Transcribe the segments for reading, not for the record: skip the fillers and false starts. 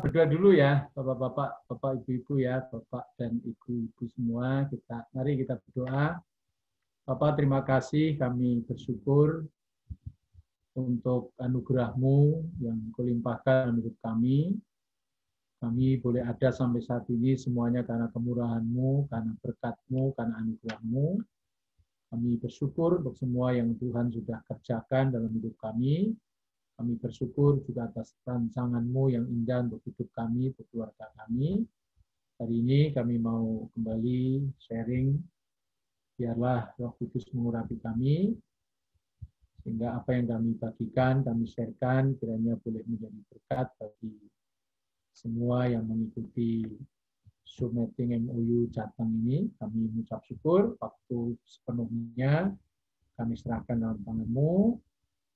Berdoa dulu ya, Bapak-bapak, Bapak Ibu-ibu ya, Bapak dan Ibu-ibu semua. Mari kita berdoa. Bapak, terima kasih, kami bersyukur untuk anugerah-Mu yang Kau limpahkan hidup kami. Kami boleh ada sampai saat ini semuanya karena kemurahan-Mu, karena berkat-Mu, karena anugerah-Mu. Kami bersyukur untuk semua yang Tuhan sudah kerjakan dalam hidup kami. Kami bersyukur juga atas rancangan-Mu yang indah untuk hidup kami, untuk keluarga kami. Hari ini kami mau kembali sharing, biarlah Roh Kudus mengurapi kami, sehingga apa yang kami bagikan, kami sharekan, kiranya boleh menjadi berkat bagi semua yang mengikuti Zoom meeting MOU Jateng ini. Kami mengucap syukur, waktu sepenuhnya kami serahkan dalam tangan-Mu,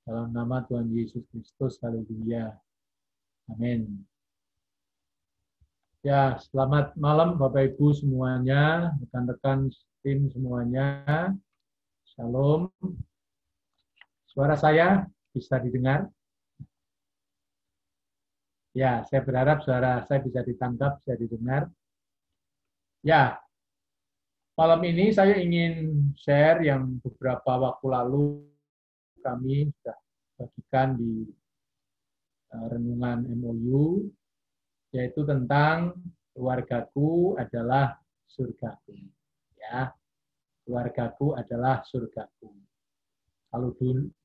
dalam nama Tuhan Yesus Kristus, haleluya. Amin. Ya, selamat malam Bapak Ibu semuanya, rekan-rekan tim semuanya. Shalom. Suara saya bisa didengar? Ya, saya berharap suara saya bisa ditangkap, bisa didengar. Ya, malam ini saya ingin share yang beberapa waktu lalu kami sudah bagikan di renungan MOU, yaitu tentang keluargaku adalah surgaku. Ya, keluargaku adalah surgaku. Kalau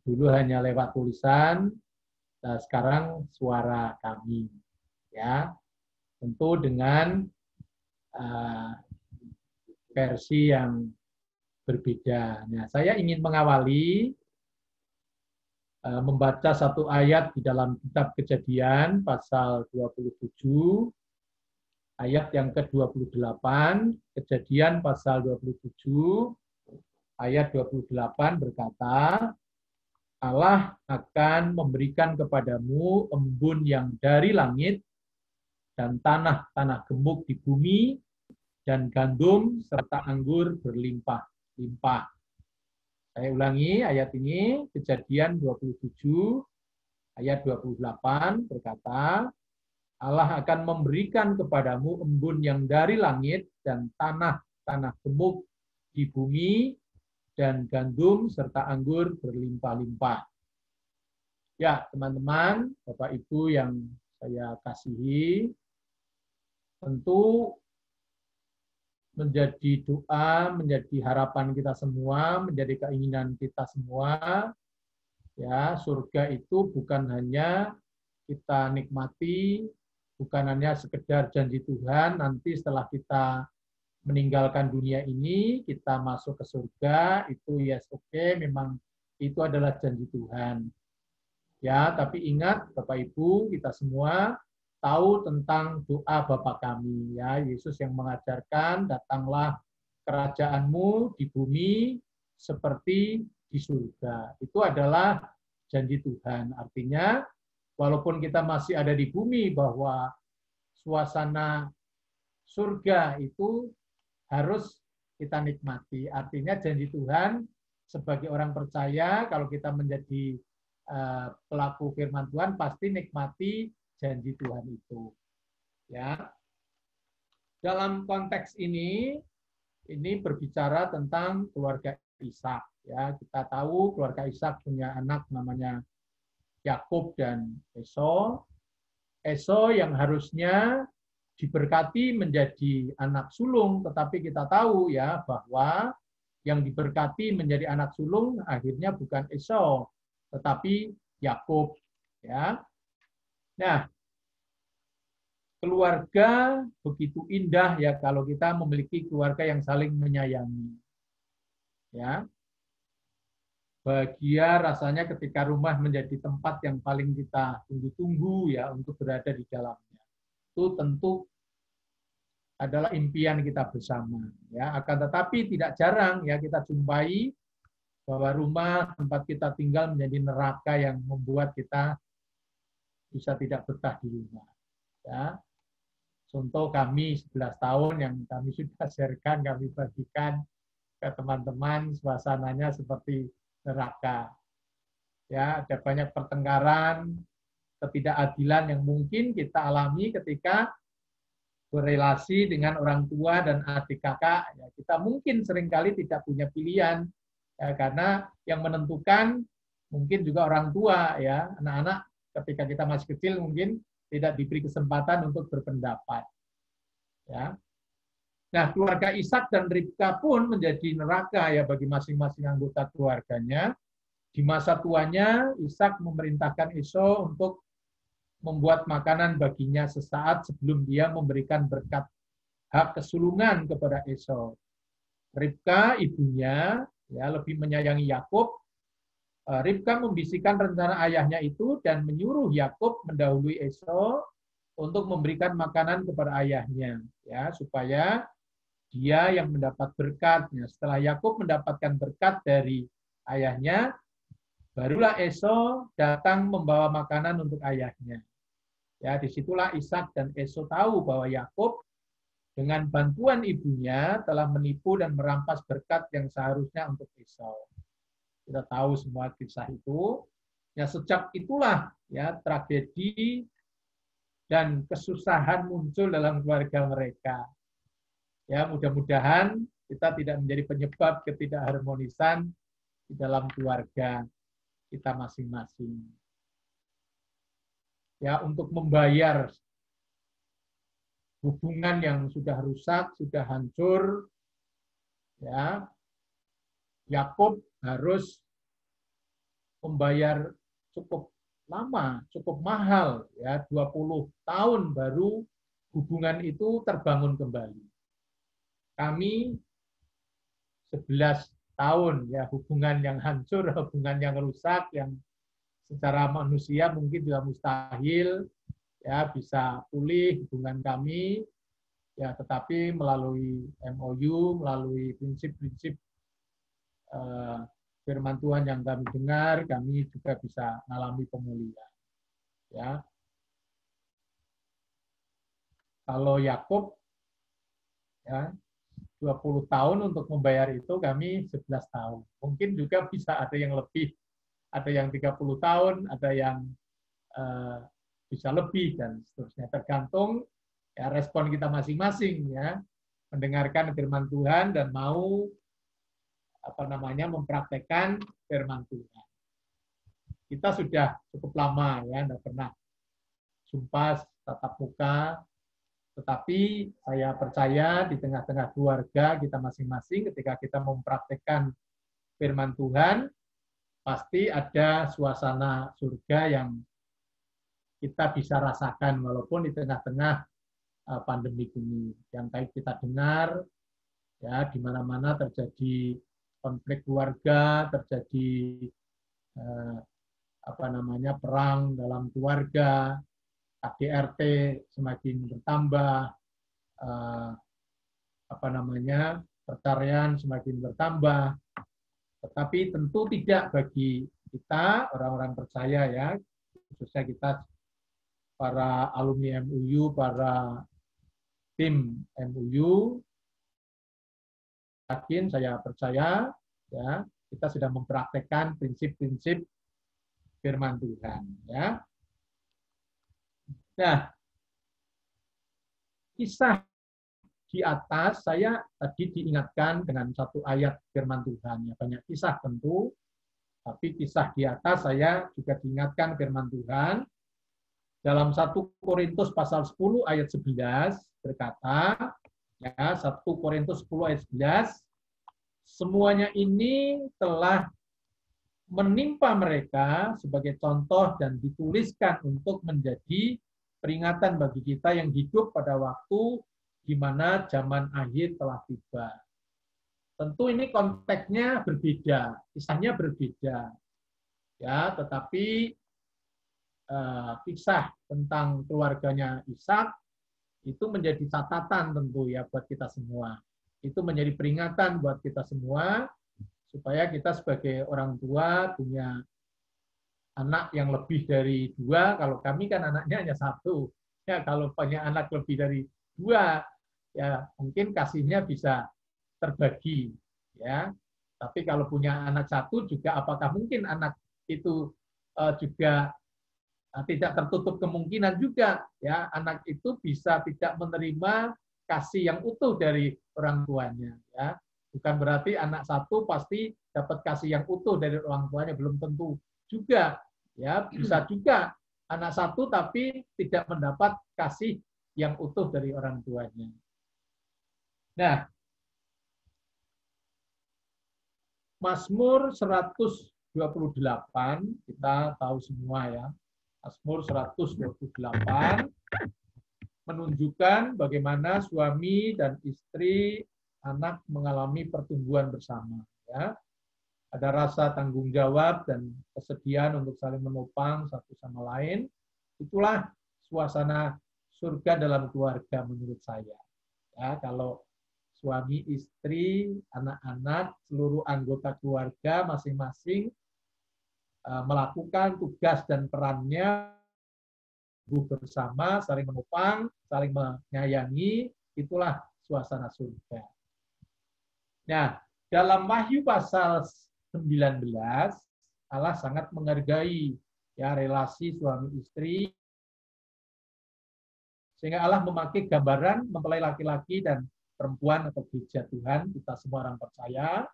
dulu hanya lewat tulisan, nah sekarang suara kami. Ya, tentu dengan versi yang berbeda. Nah, saya ingin mengawali membaca satu ayat di dalam kitab Kejadian pasal 27 ayat yang ke-28, Kejadian pasal 27 ayat 28 berkata, Allah akan memberikan kepadamu embun yang dari langit dan tanah-tanah gemuk di bumi dan gandum serta anggur berlimpah-limpah. Saya ulangi ayat ini, Kejadian 27 ayat 28 berkata, Allah akan memberikan kepadamu embun yang dari langit dan tanah-tanah gemuk di bumi dan gandum serta anggur berlimpah-limpah. Ya, teman-teman, Bapak Ibu yang saya kasihi, tentu menjadi doa, menjadi harapan kita semua, menjadi keinginan kita semua. Ya, surga itu bukan hanya kita nikmati, bukan hanya sekedar janji Tuhan, nanti setelah kita meninggalkan dunia ini, kita masuk ke surga, itu yes, oke, memang itu adalah janji Tuhan. Ya, tapi ingat Bapak Ibu, kita semua tahu tentang doa Bapa kami. Ya, Yesus yang mengajarkan, datanglah kerajaan-Mu di bumi seperti di surga. Itu adalah janji Tuhan. Artinya, walaupun kita masih ada di bumi, bahwa suasana surga itu harus kita nikmati. Artinya janji Tuhan sebagai orang percaya, kalau kita menjadi pelaku firman Tuhan, pasti nikmati janji Tuhan itu. Ya. Dalam konteks ini berbicara tentang keluarga Ishak. Ya, kita tahu keluarga Ishak punya anak namanya Yakub dan Esau. Esau yang harusnya diberkati menjadi anak sulung, tetapi kita tahu ya bahwa yang diberkati menjadi anak sulung akhirnya bukan Esau, tetapi Yakub. Ya. Nah, keluarga begitu indah ya kalau kita memiliki keluarga yang saling menyayangi. Ya. Bahagia rasanya ketika rumah menjadi tempat yang paling kita tunggu-tunggu ya untuk berada di dalamnya. Itu tentu adalah impian kita bersama. Ya, akan tetapi tidak jarang ya kita jumpai bahwa rumah tempat kita tinggal menjadi neraka yang membuat kita bisa tidak betah di rumah. Ya. Contoh kami 11 tahun yang kami sudah sharekan, kami bagikan ke teman-teman, suasananya seperti neraka. Ya, ada banyak pertengkaran, ketidakadilan yang mungkin kita alami ketika berelasi dengan orang tua dan adik kakak. Ya, kita mungkin seringkali tidak punya pilihan, ya, karena yang menentukan mungkin juga orang tua, ya. Anak-anak ketika kita masih kecil mungkin tidak diberi kesempatan untuk berpendapat. Ya. Nah, keluarga Ishak dan Ribka pun menjadi neraka ya bagi masing-masing anggota keluarganya. Di masa tuanya, Ishak memerintahkan Esau untuk membuat makanan baginya sesaat sebelum dia memberikan berkat hak kesulungan kepada Esau. Ribka, ibunya, ya, lebih menyayangi Yakub. Ribka membisikkan rencana ayahnya itu dan menyuruh Yakub mendahului Esau untuk memberikan makanan kepada ayahnya, ya, supaya dia yang mendapat berkatnya. Setelah Yakub mendapatkan berkat dari ayahnya, barulah Esau datang membawa makanan untuk ayahnya. Ya, disitulah Ishak dan Esau tahu bahwa Yakub dengan bantuan ibunya telah menipu dan merampas berkat yang seharusnya untuk Esau. Kita tahu semua kisah itu. Ya, sejak itulah ya tragedi dan kesusahan muncul dalam keluarga mereka. Ya, mudah-mudahan kita tidak menjadi penyebab ketidakharmonisan di dalam keluarga kita masing-masing. Ya, untuk membayar hubungan yang sudah rusak, sudah hancur, ya, Yakub harus membayar cukup lama, cukup mahal, ya, 20 tahun baru hubungan itu terbangun kembali. Kami 11 tahun ya hubungan yang hancur, hubungan yang rusak, yang secara manusia mungkin juga mustahil ya bisa pulih hubungan kami, ya, tetapi melalui MOU, melalui prinsip-prinsip firman Tuhan yang kami dengar, kami juga bisa mengalami pemulihan. Ya, kalau Yakub ya 20 tahun untuk membayar itu, kami 11 tahun. Mungkin juga bisa ada yang lebih, ada yang 30 tahun, ada yang bisa lebih, dan seterusnya. Tergantung ya, respon kita masing-masing, ya, mendengarkan firman Tuhan dan mau mempraktekkan firman Tuhan. Kita sudah cukup lama ya, tidak pernah jumpa tatap muka. Tetapi saya percaya di tengah-tengah keluarga kita masing-masing, ketika kita mempraktekkan firman Tuhan, pasti ada suasana surga yang kita bisa rasakan walaupun di tengah-tengah pandemi ini. Yang kayak kita dengar, ya, di mana-mana terjadi konflik keluarga, terjadi perang dalam keluarga, KDRT semakin bertambah, perceraian semakin bertambah. Tetapi tentu tidak bagi kita orang-orang percaya, ya, khususnya kita para alumni MUU, para tim MUU, yakin, saya percaya, ya, kita sudah mempraktekkan prinsip-prinsip firman Tuhan, ya. Nah, kisah di atas saya tadi diingatkan dengan satu ayat firman Tuhan. Ya, banyak kisah tentu, tapi kisah di atas saya juga diingatkan firman Tuhan. Dalam 1 Korintus pasal 10 ayat 11 berkata, ya, 1 Korintus 10 ayat 11, semuanya ini telah menimpa mereka sebagai contoh dan dituliskan untuk menjadi peringatan bagi kita yang hidup pada waktu di mana zaman akhir telah tiba. Tentu ini konteksnya berbeda, kisahnya berbeda, ya, tetapi kisah tentang keluarganya Ishak itu menjadi catatan tentu ya buat kita semua. Itu menjadi peringatan buat kita semua supaya kita sebagai orang tua punya anak yang lebih dari 2, kalau kami kan anaknya hanya 1. Ya, kalau punya anak lebih dari 2, ya mungkin kasihnya bisa terbagi, ya. Tapi kalau punya anak 1 juga, apakah mungkin anak itu juga Nah, tidak tertutup kemungkinan juga ya anak itu bisa tidak menerima kasih yang utuh dari orang tuanya ya. Bukan berarti anak satu pasti dapat kasih yang utuh dari orang tuanya, belum tentu juga ya. Bisa juga anak satu tapi tidak mendapat kasih yang utuh dari orang tuanya. Nah, Mazmur 128 kita tahu semua ya. Mazmur 128 menunjukkan bagaimana suami dan istri, anak mengalami pertumbuhan bersama. Ya. Ada rasa tanggung jawab dan kesediaan untuk saling menopang satu sama lain. Itulah suasana surga dalam keluarga menurut saya. Ya, kalau suami, istri, anak-anak, seluruh anggota keluarga masing-masing melakukan tugas dan perannya bersama, saling menopang, saling menyayangi, itulah suasana surga. Nah, dalam Wahyu pasal 19, Allah sangat menghargai ya relasi suami istri, sehingga Allah memakai gambaran mempelai laki-laki dan perempuan atau gereja Tuhan, kita semua orang percaya,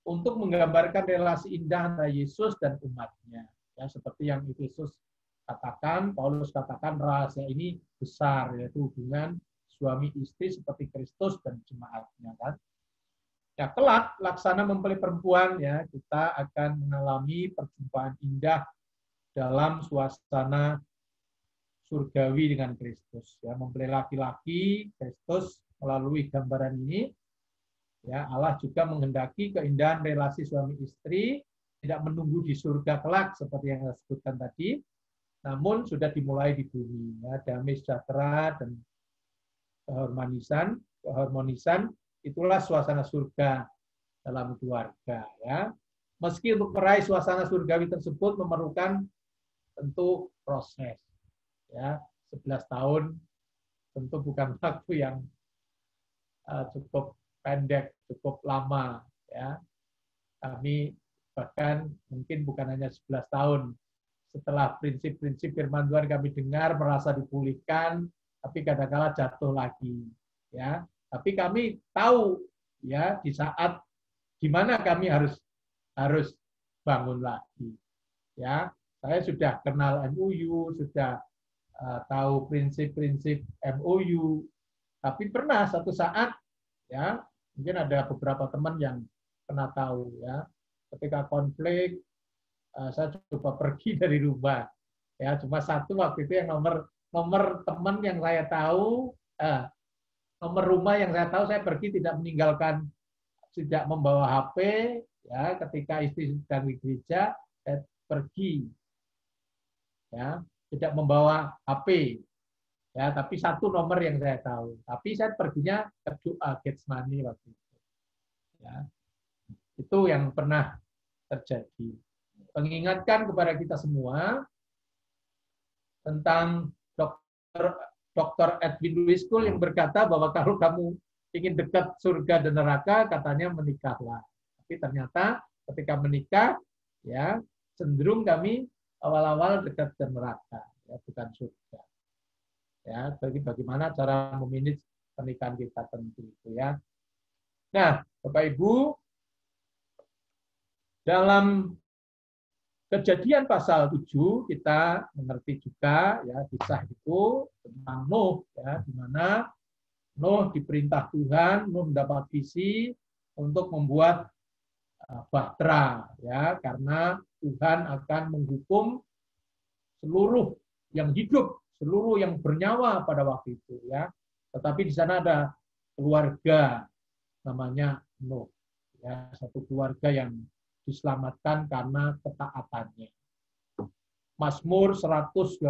untuk menggambarkan relasi indah antara Yesus dan umatnya. Ya, seperti yang Yesus katakan, Paulus katakan rahasia ini besar, yaitu hubungan suami istri seperti Kristus dan jemaatnya. Kan? Ya, kelak laksana mempelai perempuan ya kita akan mengalami perjumpaan indah dalam suasana surgawi dengan Kristus. Ya, mempelai laki-laki Kristus melalui gambaran ini. Ya, Allah juga menghendaki keindahan relasi suami istri tidak menunggu di surga kelak seperti yang saya sebutkan tadi, namun sudah dimulai di bumi. Ya, damai sejahtera dan keharmonisan itulah suasana surga dalam keluarga. Ya, meski untuk meraih suasana surgawi tersebut memerlukan tentu proses. Ya, 11 tahun tentu bukan waktu yang cukup pendek, cukup lama. Ya. Kami bahkan mungkin bukan hanya 11 tahun. Setelah prinsip-prinsip firman Tuhan kami dengar, merasa dipulihkan, tapi kadang-kala jatuh lagi. Ya. Tapi kami tahu ya di saat di mana kami harus bangun lagi. Ya. Saya sudah kenal MOU, sudah tahu prinsip-prinsip MOU, tapi pernah satu saat ya mungkin ada beberapa teman yang pernah tahu ya ketika konflik saya coba pergi dari rumah ya cuma satu waktu itu yang nomor teman yang saya tahu nomor rumah yang saya tahu saya pergi tidak meninggalkan tidak membawa HP ya ketika istri sedang di gereja saya pergi ya tidak membawa HP. Ya, tapi satu nomor yang saya tahu. Tapi saya perginya ke doa Getsemani waktu itu. Ya, itu yang pernah terjadi. Mengingatkan kepada kita semua tentang Dr. Edwin Lewis Cole yang berkata bahwa kalau kamu ingin dekat surga dan neraka, katanya menikahlah. Tapi ternyata ketika menikah, ya cenderung kami awal-awal dekat dan neraka, ya bukan surga. Ya, bagaimana cara memanage pernikahan kita tentu itu ya. Nah, Bapak Ibu, dalam Kejadian pasal 7 kita mengerti juga ya kisah itu tentang Nuh ya di mana Nuh diperintah Tuhan, Nuh mendapat visi untuk membuat bahtera ya karena Tuhan akan menghukum seluruh yang hidup, seluruh yang bernyawa pada waktu itu ya. Tetapi di sana ada keluarga namanya Nuh. Ya, satu keluarga yang diselamatkan karena ketaatannya. Mazmur 127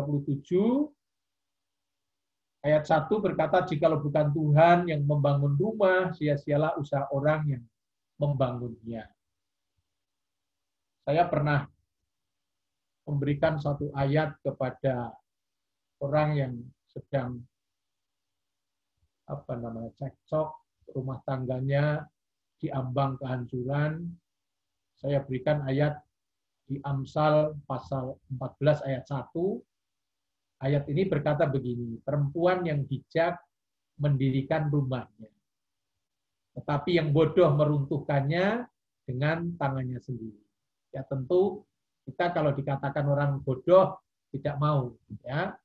ayat 1 berkata, jikalau bukan Tuhan yang membangun rumah, sia-sialah usaha orang yang membangunnya. Saya pernah memberikan satu ayat kepada orang yang sedang cekcok rumah tangganya diambang kehancuran. Saya berikan ayat di Amsal pasal 14 ayat 1. Ayat ini berkata begini, perempuan yang bijak mendirikan rumahnya, tetapi yang bodoh meruntuhkannya dengan tangannya sendiri. Ya tentu kita kalau dikatakan orang bodoh tidak mau, ya.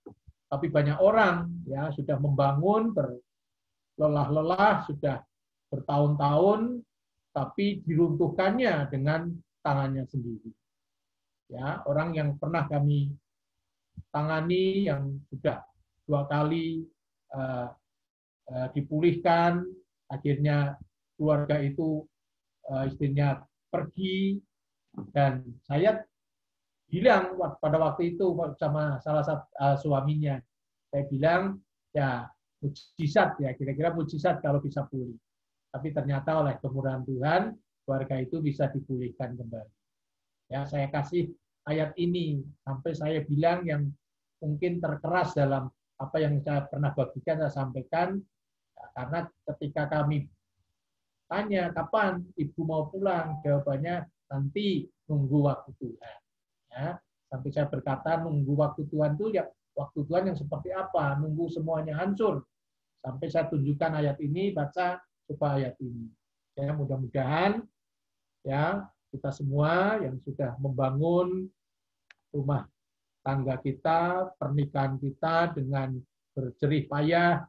Tapi banyak orang ya sudah membangun berlelah-lelah sudah bertahun-tahun, tapi diruntuhkannya dengan tangannya sendiri. Ya, orang yang pernah kami tangani yang sudah 2 kali dipulihkan, akhirnya keluarga itu istrinya pergi, dan saya bilang pada waktu itu sama salah satu suaminya, saya bilang ya mujizat ya, kira-kira mujizat kalau bisa pulih. Tapi ternyata oleh kemurahan Tuhan keluarga itu bisa dipulihkan kembali. Ya, saya kasih ayat ini sampai saya bilang yang mungkin terkeras dalam apa yang saya pernah bagikan, saya sampaikan, ya, karena ketika kami tanya kapan ibu mau pulang, jawabannya nanti nunggu waktu Tuhan. Ya, sampai saya berkata nunggu waktu Tuhan itu ya waktu Tuhan yang seperti apa, nunggu semuanya hancur. Sampai saya tunjukkan ayat ini, baca coba ayat ini. Ya, mudah-mudahan ya kita semua yang sudah membangun rumah tangga kita, pernikahan kita dengan berjerih payah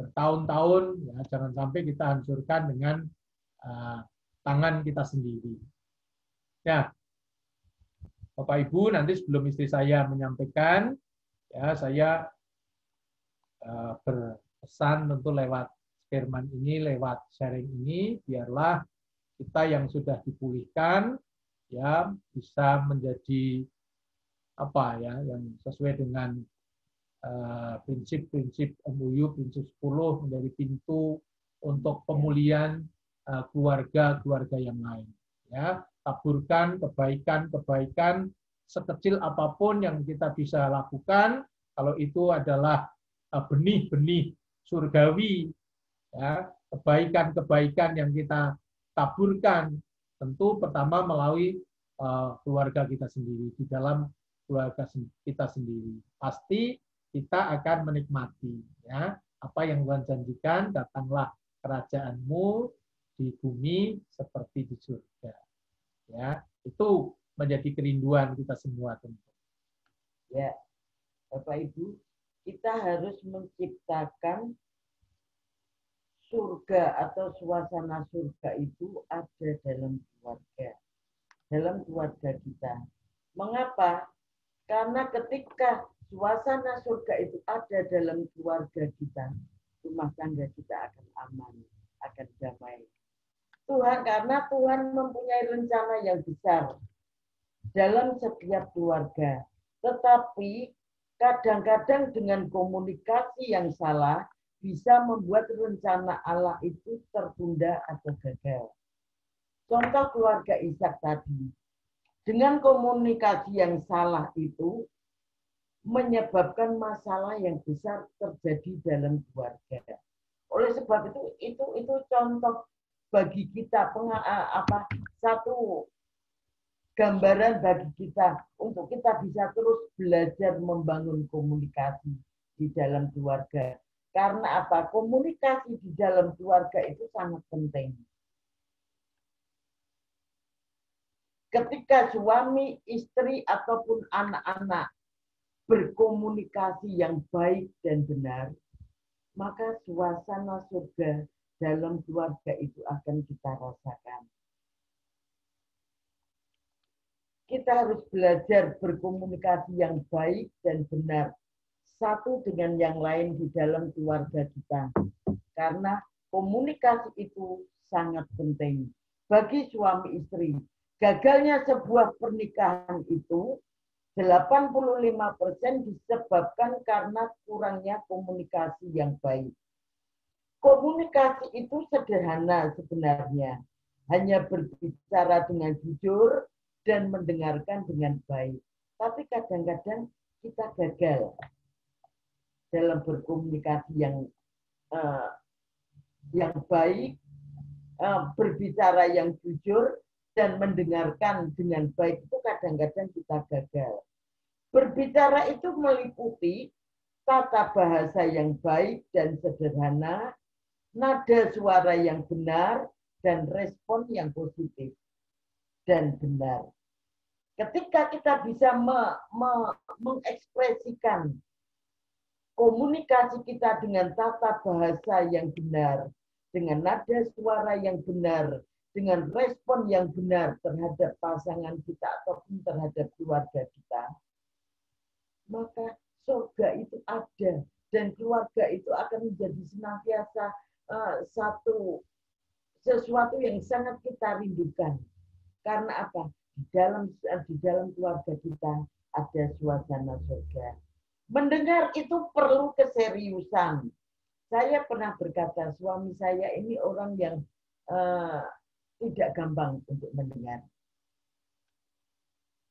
bertahun-tahun, ya jangan sampai kita hancurkan dengan tangan kita sendiri. Ya, Bapak Ibu, nanti sebelum istri saya menyampaikan, ya saya berpesan tentu lewat firman ini, lewat sharing ini, biarlah kita yang sudah dipulihkan ya bisa menjadi apa ya yang sesuai dengan prinsip-prinsip MUU, prinsip 10 menjadi pintu untuk pemulihan keluarga-keluarga yang lain. Ya, taburkan kebaikan-kebaikan sekecil apapun yang kita bisa lakukan, kalau itu adalah benih-benih surgawi, ya, kebaikan-kebaikan yang kita taburkan, tentu pertama melalui keluarga kita sendiri, di dalam keluarga kita sendiri. Pasti kita akan menikmati ya apa yang Tuhan janjikan, datanglah kerajaan-Mu di bumi seperti di surga. Ya, itu menjadi kerinduan kita semua tentu. Ya, Bapak Ibu, kita harus menciptakan surga atau suasana surga itu ada dalam keluarga kita. Mengapa? Karena ketika suasana surga itu ada dalam keluarga kita, rumah tangga kita akan aman, akan damai. Karena Tuhan mempunyai rencana yang besar dalam setiap keluarga. Tetapi kadang-kadang dengan komunikasi yang salah bisa membuat rencana Allah itu tertunda atau gagal. Contoh keluarga Ishak tadi. Dengan komunikasi yang salah itu menyebabkan masalah yang besar terjadi dalam keluarga. Oleh sebab itu contoh bagi kita satu gambaran bagi kita untuk kita bisa terus belajar membangun komunikasi di dalam keluarga. Karena apa? Komunikasi di dalam keluarga itu sangat penting. Ketika suami, istri, ataupun anak-anak berkomunikasi yang baik dan benar, maka suasana surga dalam keluarga itu akan kita rasakan. Kita harus belajar berkomunikasi yang baik dan benar satu dengan yang lain di dalam keluarga kita. Karena komunikasi itu sangat penting bagi suami istri. Gagalnya sebuah pernikahan itu 85% disebabkan karena kurangnya komunikasi yang baik. Komunikasi itu sederhana sebenarnya. Hanya berbicara dengan jujur dan mendengarkan dengan baik. Tapi kadang-kadang kita gagal dalam berkomunikasi yang baik, berbicara yang jujur, dan mendengarkan dengan baik itu kadang-kadang kita gagal. Berbicara itu meliputi tata bahasa yang baik dan sederhana, nada suara yang benar, dan respon yang positif dan benar. Ketika kita bisa mengekspresikan komunikasi kita dengan tata bahasa yang benar, dengan nada suara yang benar, dengan respon yang benar terhadap pasangan kita ataupun terhadap keluarga kita, maka surga itu ada dan keluarga itu akan menjadi senantiasa sesuatu yang sangat kita rindukan. Karena apa? Di dalam keluarga kita ada suasana surga. Mendengar itu perlu keseriusan. Saya pernah berkata, suami saya ini orang yang tidak gampang untuk mendengar.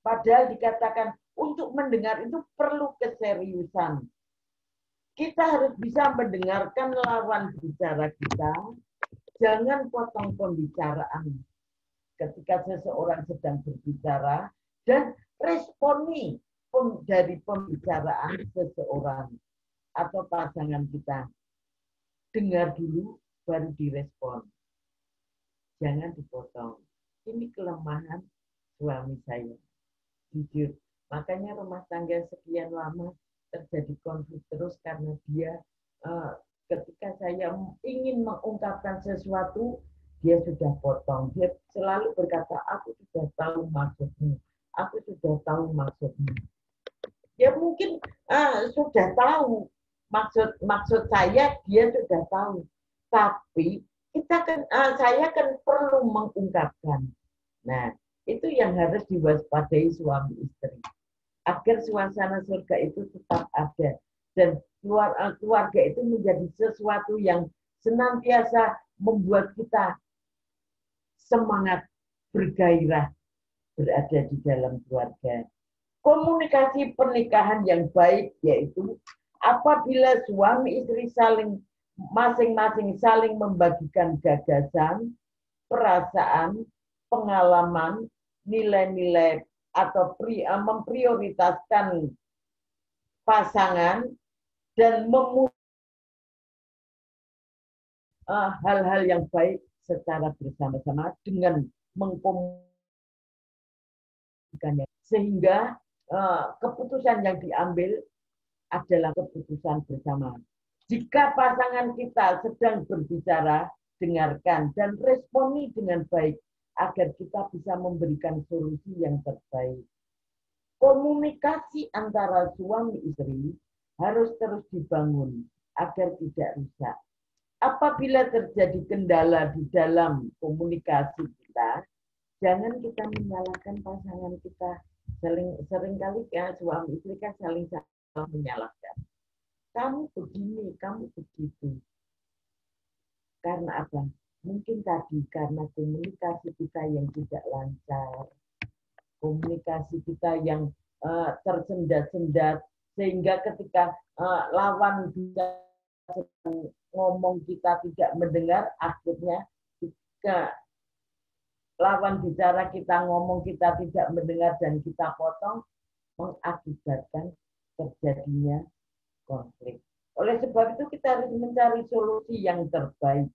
Padahal dikatakan untuk mendengar itu perlu keseriusan. Kita harus bisa mendengarkan lawan bicara kita. Jangan potong pembicaraan ketika seseorang sedang berbicara dan responi dari pembicaraan seseorang atau pasangan kita. Dengar dulu, baru direspon. Jangan dipotong. Ini kelemahan suami saya. Jujur. Makanya rumah tangga sekian lama terjadi konflik terus karena dia ketika saya ingin mengungkapkan sesuatu, dia sudah potong. Dia selalu berkata, aku sudah tahu maksudmu. Aku sudah tahu maksudmu. Dia mungkin sudah tahu maksud saya, dia sudah tahu. Tapi saya kan perlu mengungkapkan. Nah, itu yang harus diwaspadai suami istri. Agar suasana surga itu tetap ada. Dan keluarga itu menjadi sesuatu yang senantiasa membuat kita semangat bergairah berada di dalam keluarga. Komunikasi pernikahan yang baik yaitu apabila suami istri masing-masing saling membagikan gagasan, perasaan, pengalaman, nilai-nilai atau memprioritaskan pasangan dan hal-hal yang baik secara bersama-sama dengan mengkomunikasikannya sehingga keputusan yang diambil adalah keputusan bersama. Jika pasangan kita sedang berbicara, dengarkan dan responi dengan baik agar kita bisa memberikan solusi yang terbaik. Komunikasi antara suami istri harus terus dibangun agar tidak rusak. Apabila terjadi kendala di dalam komunikasi kita, jangan kita menyalahkan pasangan kita. Seringkali ya suami istri kan saling menyalahkan. Kamu begini, kamu begitu. Karena apa? Mungkin tadi karena komunikasi kita yang tidak lancar, komunikasi kita yang tersendat-sendat, sehingga ketika lawan bisa ngomong kita tidak mendengar, akhirnya jika lawan bicara kita ngomong kita tidak mendengar dan kita potong, mengakibatkan terjadinya konflik. Oleh sebab itu kita harus mencari solusi yang terbaik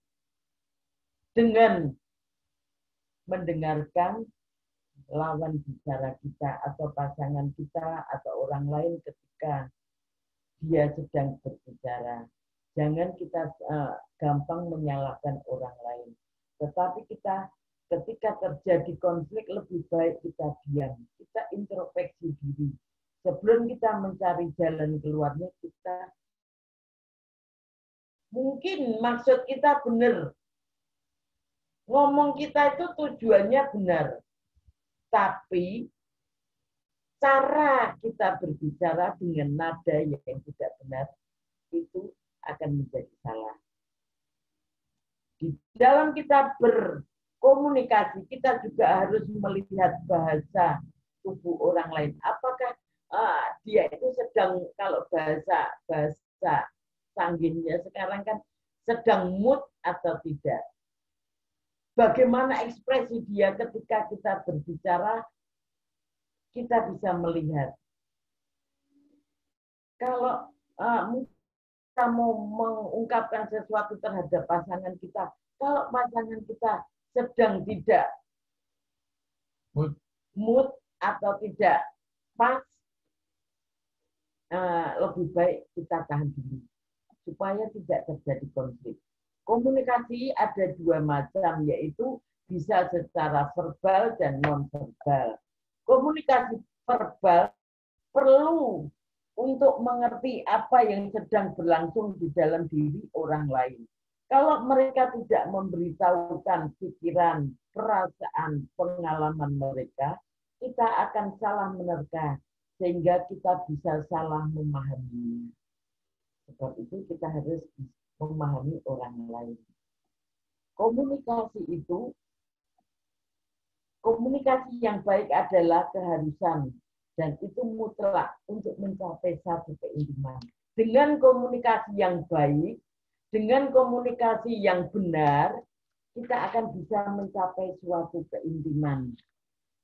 dengan mendengarkan lawan bicara kita atau pasangan kita atau orang lain ketika dia sedang berbicara. Jangan kita gampang menyalahkan orang lain. Tetapi kita ketika terjadi konflik lebih baik kita diam. Kita introspeksi diri. Sebelum kita mencari jalan keluarnya, kita mungkin maksud kita benar. Ngomong kita itu tujuannya benar. Tapi cara kita berbicara dengan nada yang tidak benar itu akan menjadi salah. Di dalam kita berkomunikasi, kita juga harus melihat bahasa tubuh orang lain. Apakah dia itu sedang, kalau bahasa sangginnya sekarang kan sedang mood atau tidak. Bagaimana ekspresi dia ketika kita berbicara, kita bisa melihat. Kalau kita mau mengungkapkan sesuatu terhadap pasangan kita, kalau pasangan kita sedang tidak mood atau tidak pas, lebih baik kita tahan dulu supaya tidak terjadi konflik. Komunikasi ada dua macam, yaitu bisa secara verbal dan non-verbal. Komunikasi verbal perlu untuk mengerti apa yang sedang berlangsung di dalam diri orang lain. Kalau mereka tidak memberitahukan pikiran, perasaan, pengalaman mereka, kita akan salah menerka, sehingga kita bisa salah memahaminya. Sebab itu kita harus memahami orang lain. Komunikasi yang baik adalah keharusan, dan itu mutlak untuk mencapai satu keintiman. Dengan komunikasi yang baik, dengan komunikasi yang benar, kita akan bisa mencapai suatu keintiman.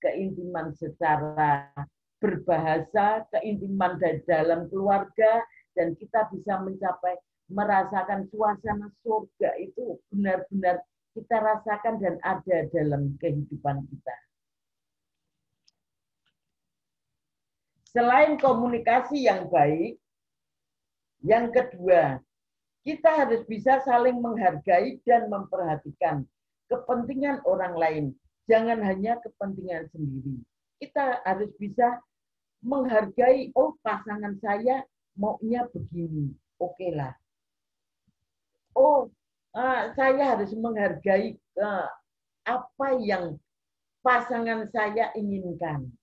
Keintiman secara berbahasa, keintiman dari dalam keluarga, dan kita bisa mencapai merasakan suasana surga itu benar-benar kita rasakan dan ada dalam kehidupan kita. Selain komunikasi yang baik, yang kedua, kita harus bisa saling menghargai dan memperhatikan kepentingan orang lain. Jangan hanya kepentingan sendiri. Kita harus bisa menghargai, oh pasangan saya maunya begini, oke lah. Oh, saya harus menghargai apa yang pasangan saya inginkan.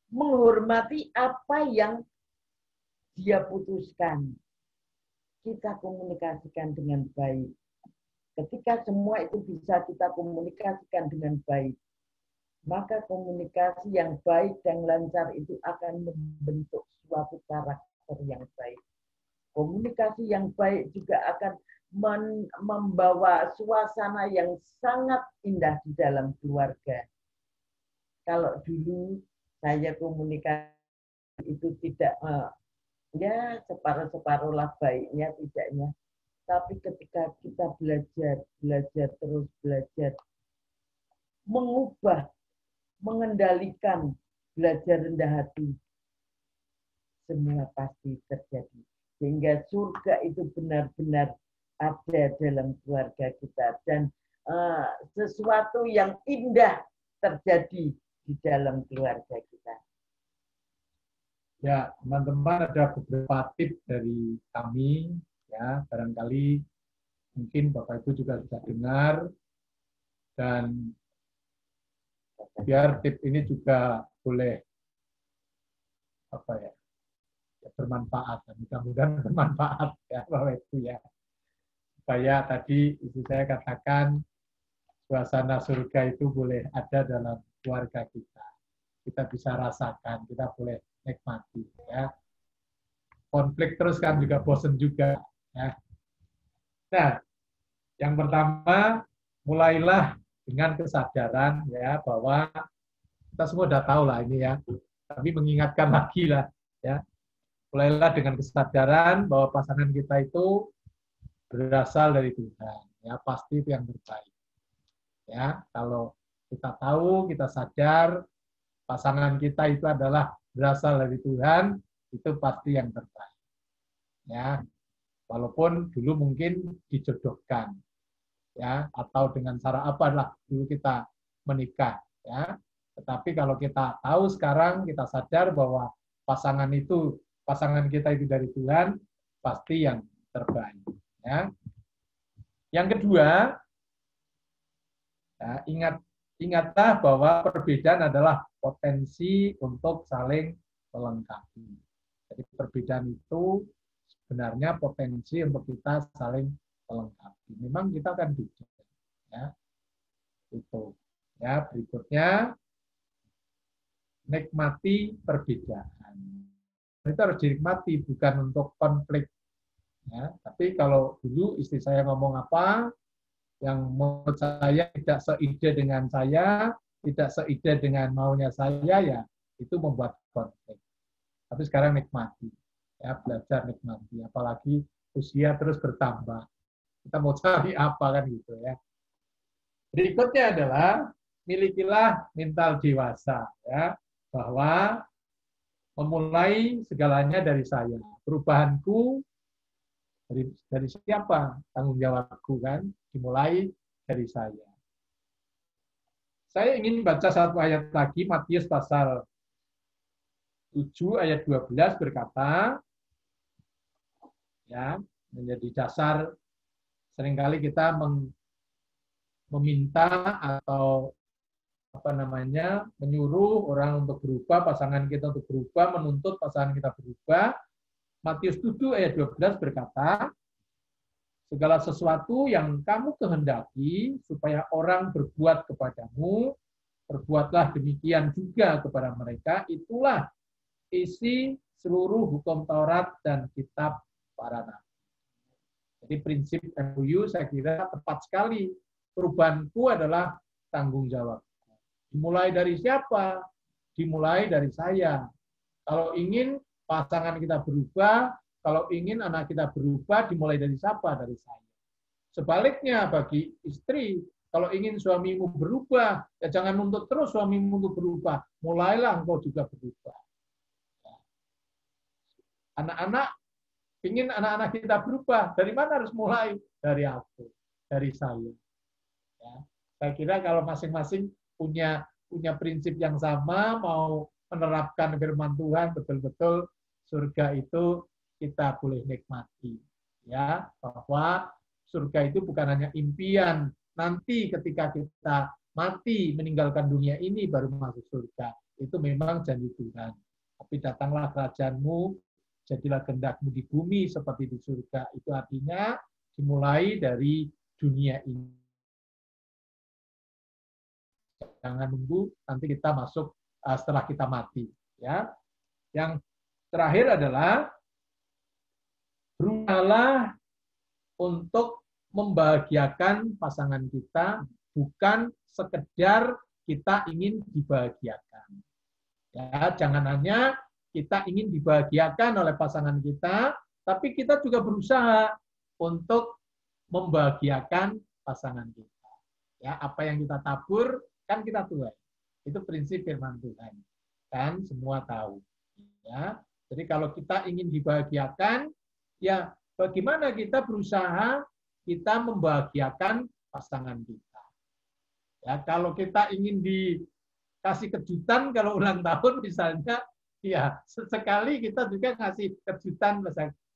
Menghormati apa yang dia putuskan. Kita komunikasikan dengan baik. Ketika semua itu bisa kita komunikasikan dengan baik, maka komunikasi yang baik dan lancar itu akan membentuk suatu karakter yang baik. Komunikasi yang baik juga akan membawa suasana yang sangat indah di dalam keluarga. Kalau dulu saya komunikasi itu tidak, ya separuh-separuh lah baiknya, tidaknya. Tapi ketika kita terus belajar, mengubah, mengendalikan, belajar rendah hati, semua pasti terjadi. Sehingga surga itu benar-benar ada dalam keluarga kita. Dan sesuatu yang indah terjadi di dalam keluarga kita. Ya, teman-teman, ada beberapa tips dari kami, ya, barangkali mungkin Bapak Ibu juga sudah dengar, dan biar tips ini juga boleh bermanfaat, dan mudah-mudahan bermanfaat ya Bapak Ibu ya. Supaya tadi itu saya katakan suasana surga itu boleh ada dalam keluarga kita. Kita bisa rasakan, kita boleh nikmati ya. Konflik terus kan juga bosen juga ya. Nah, yang pertama, mulailah dengan kesadaran ya bahwa kita semua sudah tahu lah ini ya. Tapi mengingatkan lagi lah ya. Mulailah dengan kesadaran bahwa pasangan kita itu berasal dari Tuhan ya, pasti itu yang terbaik. Ya, kalau kita tahu, kita sadar pasangan kita itu adalah berasal dari Tuhan, itu pasti yang terbaik. Ya, walaupun dulu mungkin dijodohkan, ya, atau dengan cara apa lah dulu kita menikah, ya. Tetapi kalau kita tahu sekarang, kita sadar bahwa pasangan kita itu dari Tuhan, pasti yang terbaik. Ya. Yang kedua, ya, ingatlah bahwa perbedaan adalah potensi untuk saling melengkapi. Jadi perbedaan itu sebenarnya potensi untuk kita saling melengkapi. Memang kita akan beda, ya. Itu. Ya, berikutnya nikmati perbedaan. Itu harus dinikmati, bukan untuk konflik. Ya, tapi kalau dulu istri saya ngomong apa, yang menurut saya tidak seide dengan saya, tidak seide dengan maunya saya, ya itu membuat konflik. Tapi sekarang nikmati. Ya, belajar nikmati. Apalagi usia terus bertambah. Kita mau cari apa kan gitu ya. Berikutnya adalah milikilah mental dewasa ya, bahwa memulai segalanya dari saya. Perubahanku dari siapa? Tanggung jawabku kan dimulai dari saya. Saya ingin baca satu ayat lagi, Matius pasal 7 ayat 12 berkata, ya, menjadi dasar seringkali kita meminta atau menyuruh orang untuk berubah, pasangan kita untuk berubah, menuntut pasangan kita berubah. Matius 7 ayat 12 berkata, segala sesuatu yang kamu kehendaki supaya orang berbuat kepadamu, berbuatlah demikian juga kepada mereka, itulah isi seluruh hukum Taurat dan kitab para nabi. Jadi prinsip MOU saya kira tepat sekali. Perubahanku adalah tanggung jawab. Dimulai dari siapa? Dimulai dari saya. Kalau ingin pasangan kita berubah, kalau ingin anak kita berubah, dimulai dari siapa? Dari saya. Sebaliknya bagi istri, kalau ingin suamimu berubah, ya jangan nuntut terus suamimu untuk berubah. Mulailah engkau juga berubah. Anak-anak, ingin anak-anak kita berubah. Dari mana harus mulai? Dari aku, dari saya. Ya. Saya kira kalau masing-masing punya prinsip yang sama, mau menerapkan firman Tuhan, betul-betul surga itu kita boleh nikmati. Ya, bahwa surga itu bukan hanya impian, nanti ketika kita mati meninggalkan dunia ini baru masuk surga. Itu memang janji Tuhan. Tapi datanglah kerajaanmu, jadilah kehendakmu di bumi seperti di surga. Itu artinya dimulai dari dunia ini. Jangan nunggu nanti kita masuk setelah kita mati. Ya, yang terakhir adalah berusahalah untuk membahagiakan pasangan kita, bukan sekedar kita ingin dibahagiakan. Ya, jangan hanya kita ingin dibahagiakan oleh pasangan kita, tapi kita juga berusaha untuk membahagiakan pasangan kita. Ya, apa yang kita tabur kan kita tuai. Itu prinsip firman Tuhan. Kan semua tahu. Ya. Jadi kalau kita ingin dibahagiakan, ya bagaimana kita berusaha kita membahagiakan pasangan kita. Ya, kalau kita ingin dikasih kejutan kalau ulang tahun misalnya, ya sesekali kita juga ngasih kejutan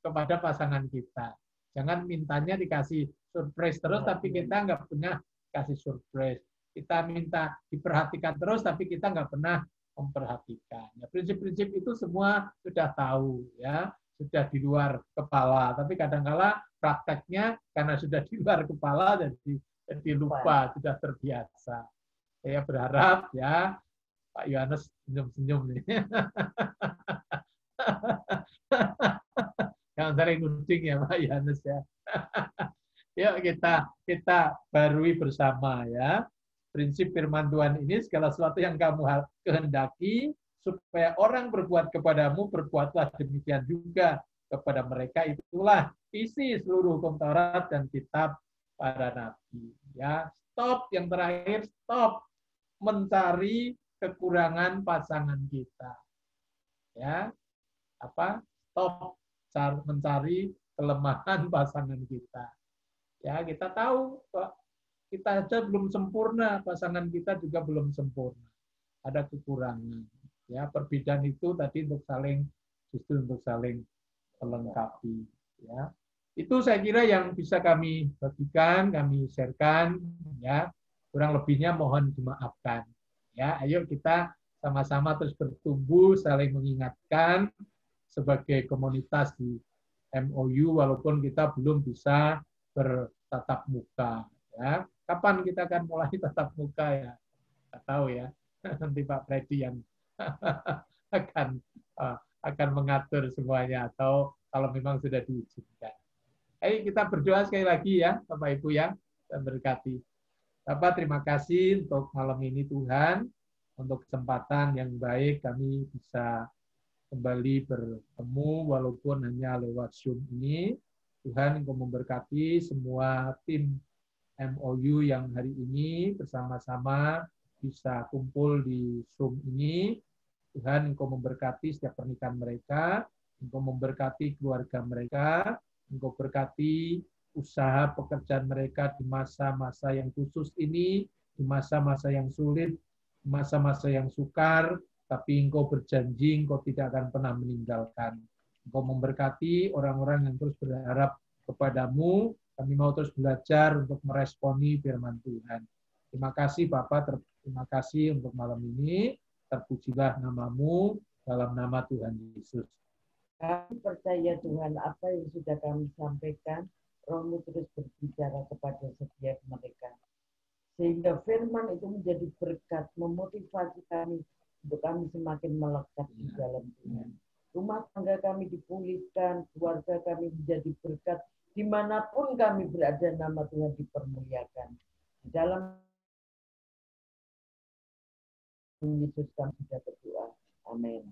kepada pasangan kita. Jangan mintanya dikasih surprise terus, tapi kita nggak pernah kasih surprise. Kita minta diperhatikan terus, tapi kita nggak pernah memperhatikan. Ya, prinsip-prinsip itu semua sudah tahu, ya, sudah di luar kepala. Tapi kadang-kala prakteknya karena sudah di luar kepala jadi lupa, sudah terbiasa. Saya berharap ya Pak Yohanes senyum-senyum nih. Jangan sering nuding ya Pak Yohanes ya. Yuk kita barui bersama ya. Prinsip firman Tuhan ini, segala sesuatu yang kamu kehendaki supaya orang berbuat kepadamu, berbuatlah demikian juga kepada mereka. Itulah isi seluruh hukum Taurat dan kitab para nabi. Ya, stop, yang terakhir, stop mencari kekurangan pasangan kita. Ya, stop mencari kelemahan pasangan kita. Ya, kita tahu kita aja belum sempurna, pasangan kita juga belum sempurna. Ada kekurangan. Ya, perbedaan itu tadi untuk saling melengkapi. Ya, itu saya kira yang bisa kami bagikan, kami sharekan. Ya, kurang lebihnya mohon dimaafkan. Ya, ayo kita sama-sama terus bertumbuh, saling mengingatkan sebagai komunitas di MOU, walaupun kita belum bisa bertatap muka. Ya, kapan kita akan mulai tatap muka ya? Nggak tahu ya. Nanti Pak Freddy yang akan mengatur semuanya, atau kalau memang sudah diizinkan. Ayo kita berdoa sekali lagi ya, Bapak Ibu ya, dan berkati. Bapak, terima kasih untuk malam ini Tuhan, untuk kesempatan yang baik kami bisa kembali bertemu walaupun hanya lewat Zoom ini. Tuhan Engkau memberkati semua tim MOU yang hari ini bersama-sama bisa kumpul di Zoom ini. Tuhan Engkau memberkati setiap pernikahan mereka, Engkau memberkati keluarga mereka, Engkau berkati usaha pekerjaan mereka di masa-masa yang khusus ini, di masa-masa yang sulit, di masa-masa yang sukar, tapi Engkau berjanji Engkau tidak akan pernah meninggalkan. Engkau memberkati orang-orang yang terus berharap kepadamu, kami mau terus belajar untuk meresponi firman Tuhan. Terima kasih Bapak, terima kasih untuk malam ini. Terpujilah namamu dalam nama Tuhan Yesus. Kami percaya Tuhan apa yang sudah kami sampaikan, Roh-Mu terus berbicara kepada setiap mereka. Sehingga firman itu menjadi berkat, memotivasi kami untuk kami semakin melekat di dalam Tuhan. Rumah tangga kami dipulihkan, keluarga kami menjadi berkat, dimanapun kami berada nama Tuhan dipermuliakan. Di dalam Yesus kami sudah berdoa. Amin.